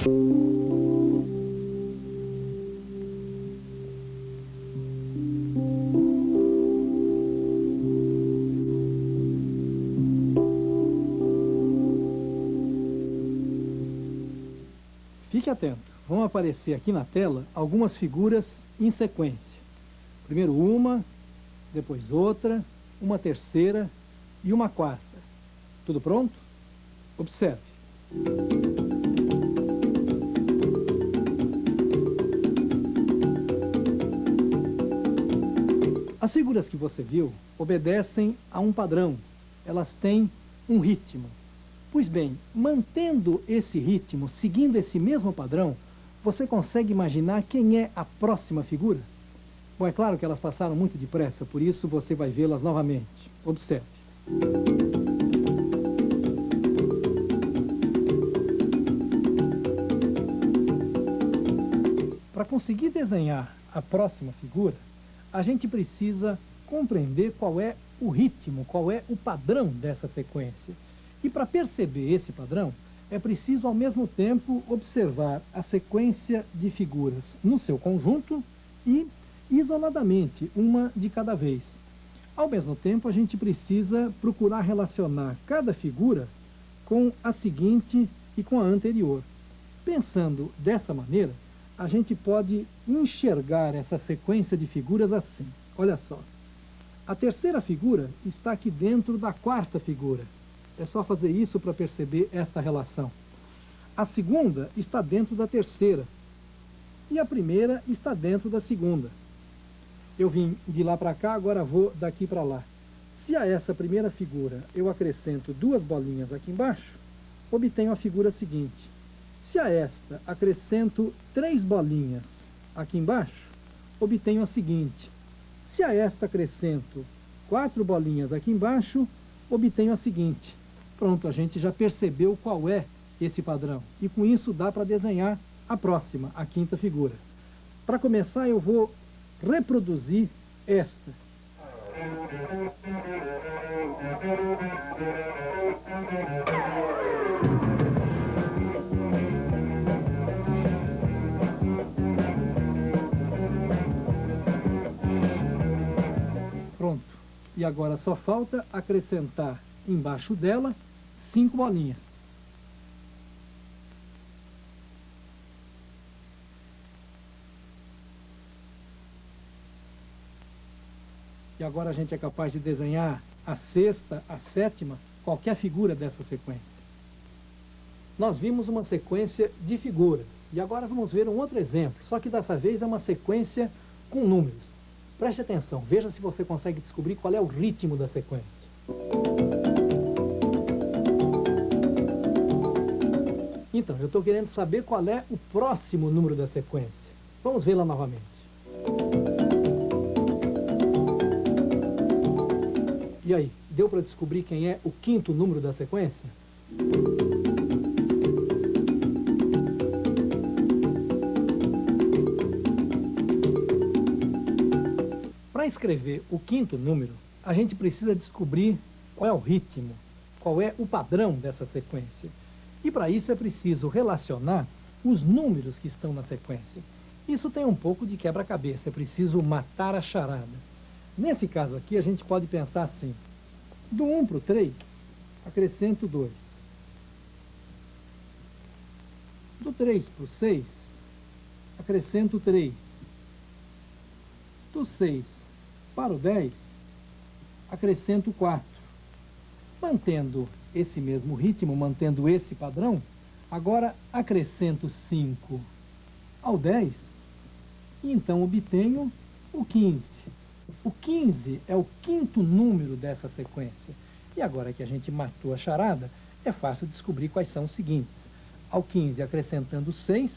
Fique atento, vão aparecer aqui na tela algumas figuras em sequência. Primeiro uma, depois outra, uma terceira e uma quarta. Tudo pronto? Observe. As figuras que você viu obedecem a um padrão, elas têm um ritmo. Pois bem, mantendo esse ritmo, seguindo esse mesmo padrão, você consegue imaginar quem é a próxima figura? Bom, é claro que elas passaram muito depressa, por isso você vai vê-las novamente. Observe. Para conseguir desenhar a próxima figura, a gente precisa compreender qual é o ritmo, qual é o padrão dessa sequência. E para perceber esse padrão, é preciso ao mesmo tempo observar a sequência de figuras no seu conjunto e isoladamente, uma de cada vez. Ao mesmo tempo, a gente precisa procurar relacionar cada figura com a seguinte e com a anterior. Pensando dessa maneira, a gente pode enxergar essa sequência de figuras assim. Olha só. A terceira figura está aqui dentro da quarta figura. É só fazer isso para perceber esta relação. A segunda está dentro da terceira. E a primeira está dentro da segunda. Eu vim de lá para cá, agora vou daqui para lá. Se a essa primeira figura eu acrescento duas bolinhas aqui embaixo, obtenho a figura seguinte. Se a esta acrescento 3 bolinhas aqui embaixo, obtenho a seguinte. Se a esta acrescento 4 bolinhas aqui embaixo, obtenho a seguinte. Pronto, a gente já percebeu qual é esse padrão. E com isso dá para desenhar a próxima, a quinta figura. Para começar, eu vou reproduzir esta. Pronto. E agora só falta acrescentar embaixo dela 5 bolinhas. E agora a gente é capaz de desenhar a sexta, a sétima, qualquer figura dessa sequência. Nós vimos uma sequência de figuras. E agora vamos ver um outro exemplo, só que dessa vez é uma sequência com números. Preste atenção, veja se você consegue descobrir qual é o ritmo da sequência. Então, eu estou querendo saber qual é o próximo número da sequência. Vamos vê-la novamente. E aí, deu para descobrir quem é o quinto número da sequência? Para escrever o quinto número, a gente precisa descobrir qual é o ritmo, qual é o padrão dessa sequência. E para isso é preciso relacionar os números que estão na sequência. Isso tem um pouco de quebra-cabeça, é preciso matar a charada. Nesse caso aqui, a gente pode pensar assim. Do 1 para o 3, acrescento 2. Do 3 para o 6, acrescento 3. Do 6 para o 10, acrescento 4. Mantendo esse mesmo ritmo, mantendo esse padrão, agora acrescento 5 ao 10 e então obtenho o 15. O 15 é o quinto número dessa sequência. E agora que a gente matou a charada, é fácil descobrir quais são os seguintes. Ao 15 acrescentando 6,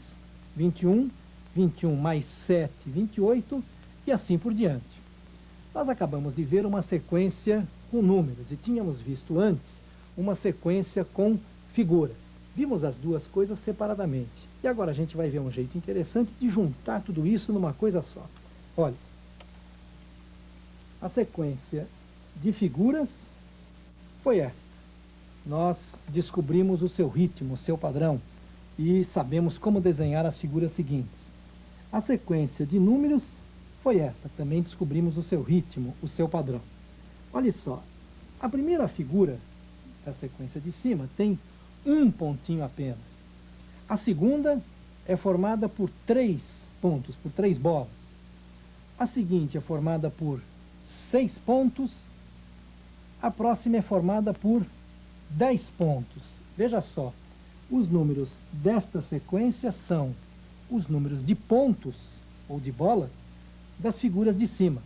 21, 21 mais 7, 28 e assim por diante. Nós acabamos de ver uma sequência com números e tínhamos visto antes uma sequência com figuras. Vimos as duas coisas separadamente. E agora a gente vai ver um jeito interessante de juntar tudo isso numa coisa só. Olha, a sequência de figuras foi esta. Nós descobrimos o seu ritmo, o seu padrão. e sabemos como desenhar as figuras seguintes. A sequência de números foi esta, também descobrimos o seu ritmo, o seu padrão. Olha só, a primeira figura da sequência de cima tem um pontinho apenas. A segunda é formada por 3 pontos, por 3 bolas. A seguinte é formada por 6 pontos. A próxima é formada por 10 pontos. Veja só, os números desta sequência são os números de pontos, ou de bolas, das figuras de cima.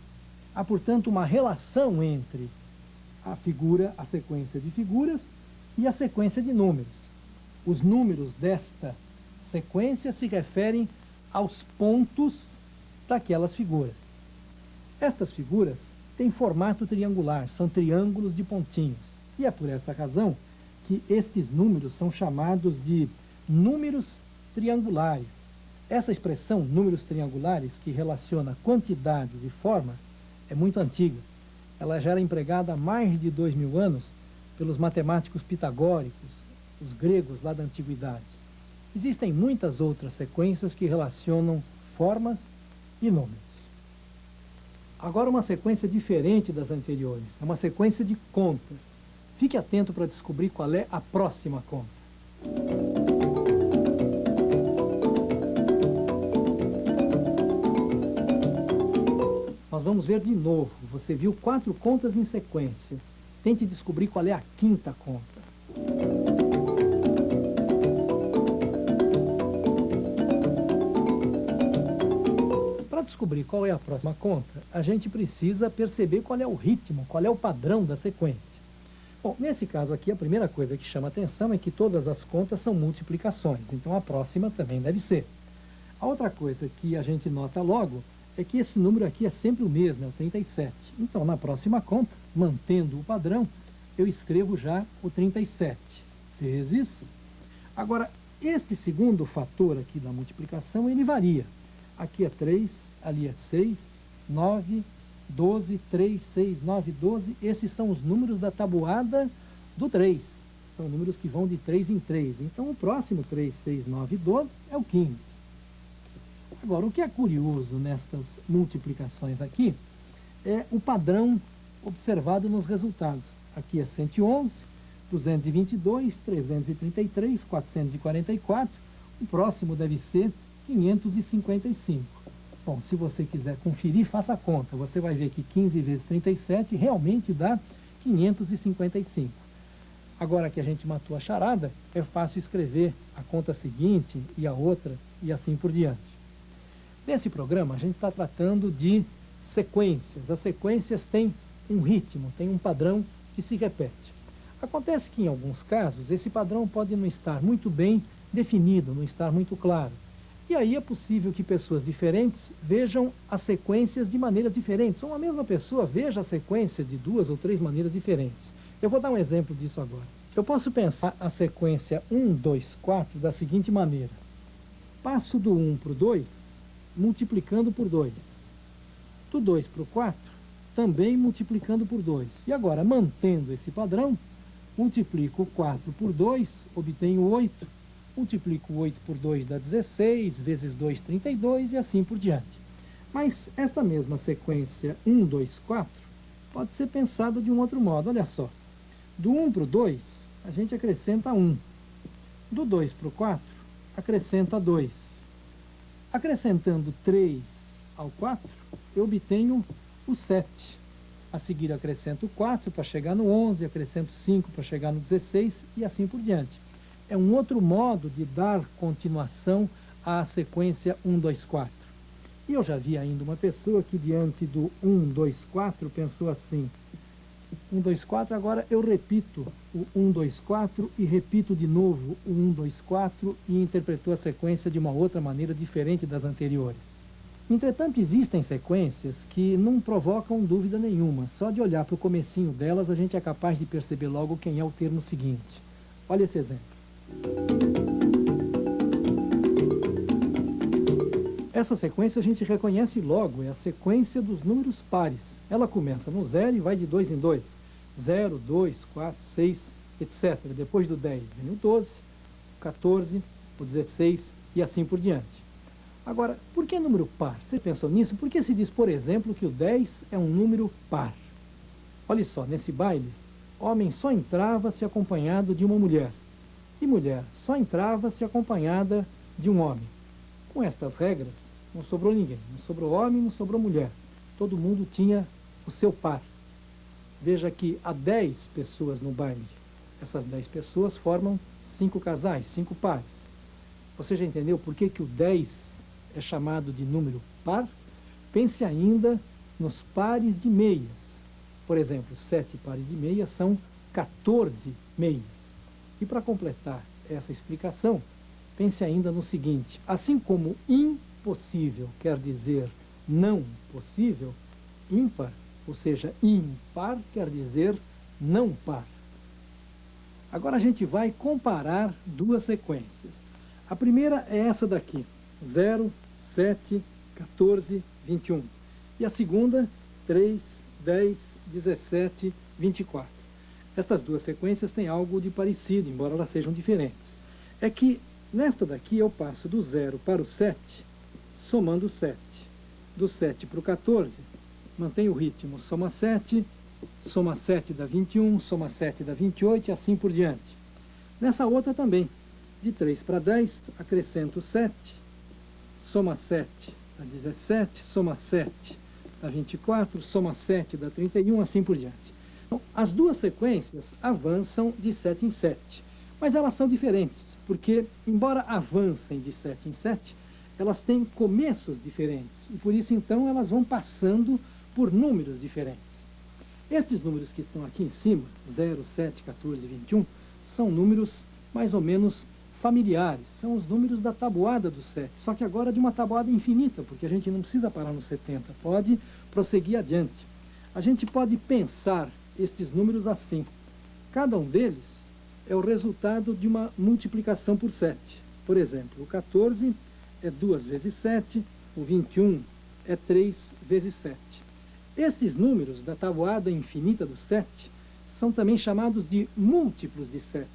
Há, portanto, uma relação entre a figura, a sequência de figuras e a sequência de números. Os números desta sequência se referem aos pontos daquelas figuras. Estas figuras têm formato triangular, são triângulos de pontinhos. E é por esta razão que estes números são chamados de números triangulares. Essa expressão, números triangulares, que relaciona quantidades e formas, é muito antiga. Ela já era empregada há mais de 2000 anos pelos matemáticos pitagóricos, os gregos lá da antiguidade. Existem muitas outras sequências que relacionam formas e números. Agora uma sequência diferente das anteriores, é uma sequência de contas. Fique atento para descobrir qual é a próxima conta. Nós vamos ver de novo. Você viu 4 contas em sequência. Tente descobrir qual é a quinta conta. Para descobrir qual é a próxima conta, a gente precisa perceber qual é o ritmo, qual é o padrão da sequência. Bom, nesse caso aqui, a primeira coisa que chama atenção é que todas as contas são multiplicações, então a próxima também deve ser. A outra coisa que a gente nota logo é que esse número aqui é sempre o mesmo, é o 37. Então, na próxima conta, mantendo o padrão, eu escrevo já o 37 vezes. Agora, este segundo fator aqui da multiplicação, ele varia. Aqui é 3, ali é 6, 9, 12, 3, 6, 9, 12. Esses são os números da tabuada do 3. São números que vão de 3 em 3. Então, o próximo 3, 6, 9, 12 é o 15. Agora, o que é curioso nestas multiplicações aqui é o padrão observado nos resultados. Aqui é 111, 222, 333, 444. O próximo deve ser 555. Bom, se você quiser conferir, faça a conta. Você vai ver que 15 vezes 37 realmente dá 555. Agora que a gente matou a charada, é fácil escrever a conta seguinte e a outra e assim por diante. Nesse programa, a gente está tratando de sequências. As sequências têm um ritmo, têm um padrão que se repete. Acontece que, em alguns casos, esse padrão pode não estar muito bem definido, não estar muito claro. E aí é possível que pessoas diferentes vejam as sequências de maneiras diferentes, ou a mesma pessoa veja a sequência de 2 ou 3 maneiras diferentes. Eu vou dar um exemplo disso agora. Eu posso pensar a sequência 1, 2, 4 da seguinte maneira. Passo do 1 para o 2, multiplicando por 2. Do 2 para o 4, também multiplicando por 2. E agora, mantendo esse padrão, multiplico o 4 por 2, obtenho 8. Multiplico 8 por 2 dá 16, vezes 2, 32 e assim por diante. Mas esta mesma sequência 1, 2, 4 pode ser pensada de um outro modo. Olha só, do 1 para o 2, a gente acrescenta 1. Do 2 para o 4, acrescenta 2. Acrescentando 3 ao 4, eu obtenho o 7. A seguir acrescento 4 para chegar no 11, acrescento 5 para chegar no 16 e assim por diante. É um outro modo de dar continuação à sequência 1, 2, 4. E eu já vi ainda uma pessoa que diante do 1, 2, 4 pensou assim: 1, 2, 4, agora eu repito o 1, 2, 4 e repito de novo o 1, 2, 4 e interpretou a sequência de uma outra maneira diferente das anteriores. Entretanto, existem sequências que não provocam dúvida nenhuma. Só de olhar para o comecinho delas a gente é capaz de perceber logo quem é o termo seguinte. Olha esse exemplo. Essa sequência a gente reconhece logo, é a sequência dos números pares. Ela começa no 0 e vai de 2 em 2. 0, 2, 4, 6, etc. Depois do 10 vem o 12, o 14, o o 16 e assim por diante. Agora, por que número par? Você pensou nisso? Por que se diz, por exemplo, que o 10 é um número par? Olha só, nesse baile, homem só entrava se acompanhado de uma mulher, e mulher só entrava se acompanhada de um homem. Com estas regras, não sobrou ninguém, não sobrou homem, não sobrou mulher. Todo mundo tinha o seu par. Veja que há 10 pessoas no baile. Essas 10 pessoas formam 5 casais, 5 pares. Você já entendeu por que o 10 é chamado de número par? Pense ainda nos pares de meias. Por exemplo, 7 pares de meias são 14 meias. E para completar essa explicação, pense ainda no seguinte: assim como impossível quer dizer não possível, ímpar, ou seja, impar, quer dizer não par. Agora a gente vai comparar duas sequências. A primeira é essa daqui, 0, 7, 14, 21. E a segunda, 3, 10, 17, 24. Estas duas sequências têm algo de parecido, embora elas sejam diferentes. É que nesta daqui eu passo do 0 para o 7, somando 7. Do 7 para o 14, mantém o ritmo, soma 7 dá 21, soma 7 dá 28 e assim por diante. Nessa outra também, de 3 para 10, acrescento 7, soma 7 dá 17, soma 7 dá 24, soma 7 dá 31, assim por diante. Então, as duas sequências avançam de 7 em 7, mas elas são diferentes, porque, embora avancem de 7 em 7, elas têm começos diferentes, e por isso, então, elas vão passando por números diferentes. Estes números que estão aqui em cima, 0, 7, 14 e 21, são números mais ou menos familiares, são os números da tabuada do 7, só que agora de uma tabuada infinita, porque a gente não precisa parar no 70, pode prosseguir adiante. A gente pode pensar estes números assim: cada um deles é o resultado de uma multiplicação por 7. Por exemplo, o 14 é 2 vezes 7, o 21 é 3 vezes 7. Estes números da tabuada infinita do 7 são também chamados de múltiplos de 7.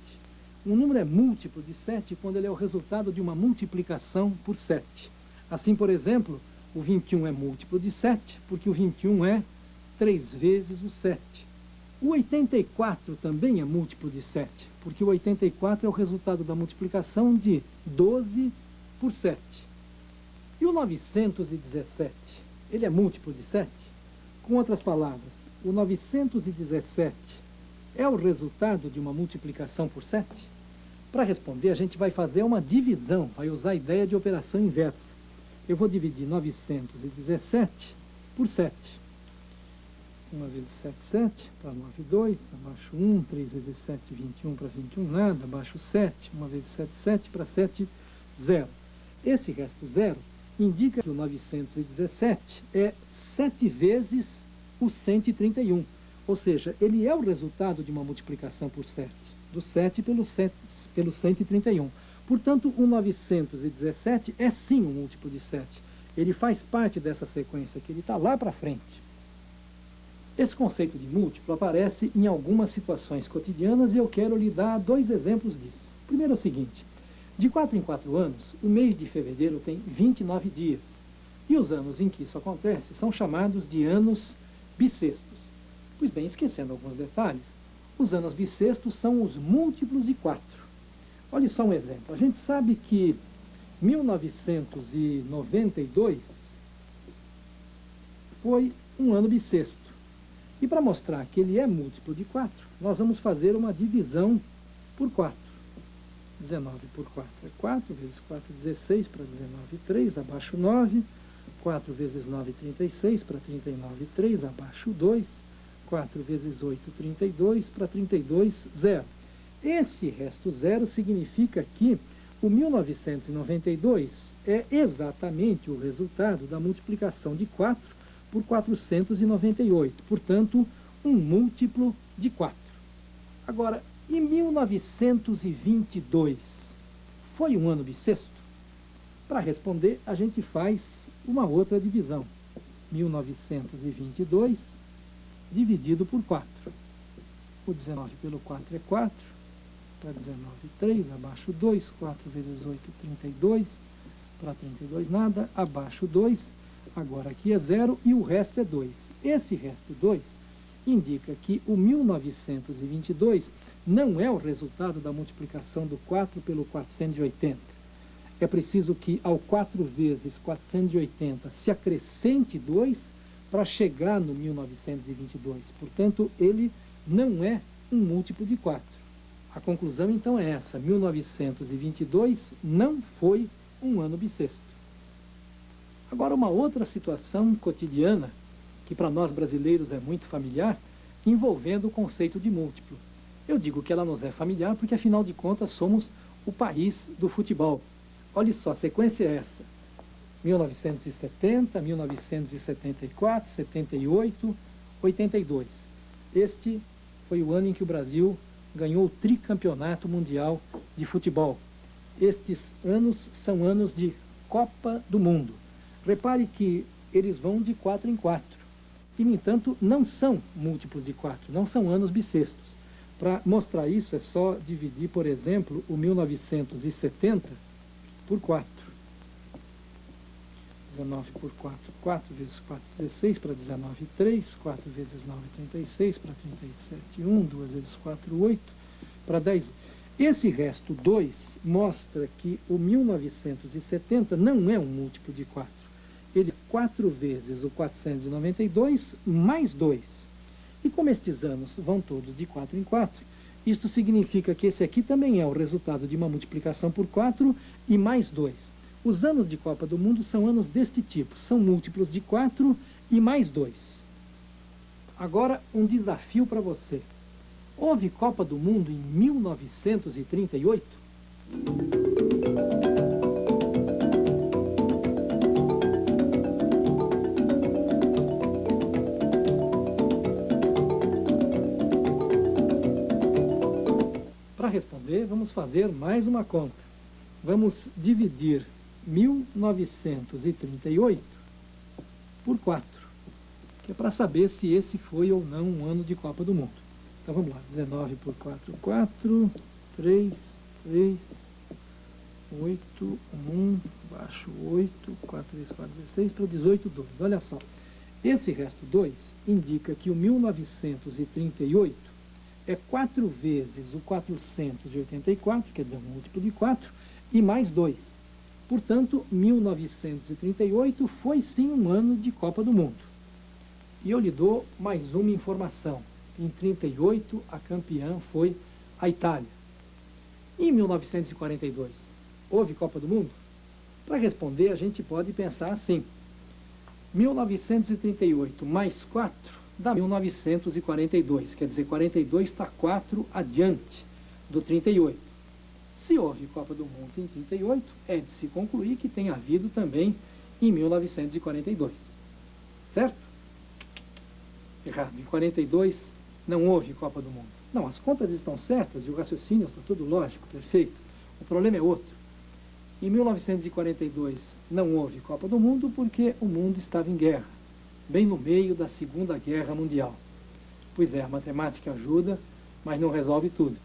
Um número é múltiplo de 7 quando ele é o resultado de uma multiplicação por 7. Assim, por exemplo, o 21 é múltiplo de 7, porque o 21 é 3 vezes o 7. O 84 também é múltiplo de 7, porque o 84 é o resultado da multiplicação de 12 por 7. E o 917, ele é múltiplo de 7? Com outras palavras, o 917 é o resultado de uma multiplicação por 7? Para responder, a gente vai fazer uma divisão, vai usar a ideia de operação inversa. Eu vou dividir 917 por 7. 1 vezes 7, 7, para 9, 2, abaixo 1, 3 vezes 7, 21, para 21, nada, abaixo 7, 1 vezes 7, 7, para 7, 0. Esse resto 0 indica que o 917 é 7 vezes o 131, ou seja, ele é o resultado de uma multiplicação por 7, do 7 pelo 131. Portanto, o 917 é sim um múltiplo de 7. Ele faz parte dessa sequência aqui, ele está lá para frente. Esse conceito de múltiplo aparece em algumas situações cotidianas e eu quero lhe dar 2 exemplos disso. Primeiro é o seguinte: de 4 em 4 anos, o mês de fevereiro tem 29 dias. E os anos em que isso acontece são chamados de anos bissextos. Pois bem, esquecendo alguns detalhes, os anos bissextos são os múltiplos de 4. Olha só um exemplo. A gente sabe que 1992 foi um ano bissexto. E para mostrar que ele é múltiplo de 4, nós vamos fazer uma divisão por 4. 19 por 4 é 4, vezes 4, 16, para 19, 3, abaixo 9. 4 vezes 9, 36, para 39, 3, abaixo 2. 4 vezes 8, 32, para 32, 0. Esse resto 0 significa que o 1992 é exatamente o resultado da multiplicação de 4 por 498, portanto, um múltiplo de 4. Agora, e 1922 foi um ano bissexto? Para responder, a gente faz uma outra divisão. 1922 dividido por 4. O 19 pelo 4 é 4. para 19,3, abaixo 2, 4 vezes 8, 32, para 32 nada, abaixo 2, agora aqui é 0 e o resto é 2. Esse resto 2 indica que o 1922 não é o resultado da multiplicação do 4 pelo 480. É preciso que ao 4 vezes 480 se acrescente 2 para chegar no 1922. Portanto, ele não é um múltiplo de 4. A conclusão, então, é essa. 1922 não foi um ano bissexto. Agora, uma outra situação cotidiana, que para nós brasileiros é muito familiar, envolvendo o conceito de múltiplo. Eu digo que ela nos é familiar porque, afinal de contas, somos o país do futebol. Olha só, a sequência é essa. 1970, 1974, 78, 82. Este foi o ano em que o Brasil ganhou o tricampeonato mundial de futebol. Estes anos são anos de Copa do Mundo. Repare que eles vão de 4 em 4. E, no entanto, não são múltiplos de 4, não são anos bissextos. Para mostrar isso, é só dividir, por exemplo, o 1970 por 4. 19 por 4, 4 vezes 4, 16, para 19, 3, 4 vezes 9, 36, para 37, 1, 2 vezes 4, 8, para 10. Esse resto 2 mostra que o 1970 não é um múltiplo de 4. Ele é 4 vezes o 492 mais 2. E como estes anos vão todos de 4 em 4, isto significa que esse aqui também é o resultado de uma multiplicação por 4 e mais 2. Os anos de Copa do Mundo são anos deste tipo, são múltiplos de 4 e mais 2. Agora, um desafio para você. Houve Copa do Mundo em 1938? Para responder, vamos fazer mais uma conta. Vamos dividir 1938 por 4, que é para saber se esse foi ou não um ano de Copa do Mundo. Então vamos lá, 19 por 4, 4, 3, 3, 8, 1, baixo 8, 4 vezes 4, 16, para 18, 2. Olha só, esse resto 2 indica que o 1938 é 4 vezes o 484, quer dizer, um múltiplo de 4, e mais 2. Portanto, 1938 foi sim um ano de Copa do Mundo. E eu lhe dou mais uma informação. Em 38, a campeã foi a Itália. E em 1942, houve Copa do Mundo? Para responder, a gente pode pensar assim. 1938 mais 4 dá 1942. Quer dizer, 42 está 4 adiante do 38. Se houve Copa do Mundo em 38, é de se concluir que tem havido também em 1942. Certo? Errado. Em 42 não houve Copa do Mundo. Não, as contas estão certas e o raciocínio está tudo lógico, perfeito. O problema é outro. Em 1942 não houve Copa do Mundo porque o mundo estava em guerra, bem no meio da Segunda Guerra Mundial. Pois é, a matemática ajuda, mas não resolve tudo.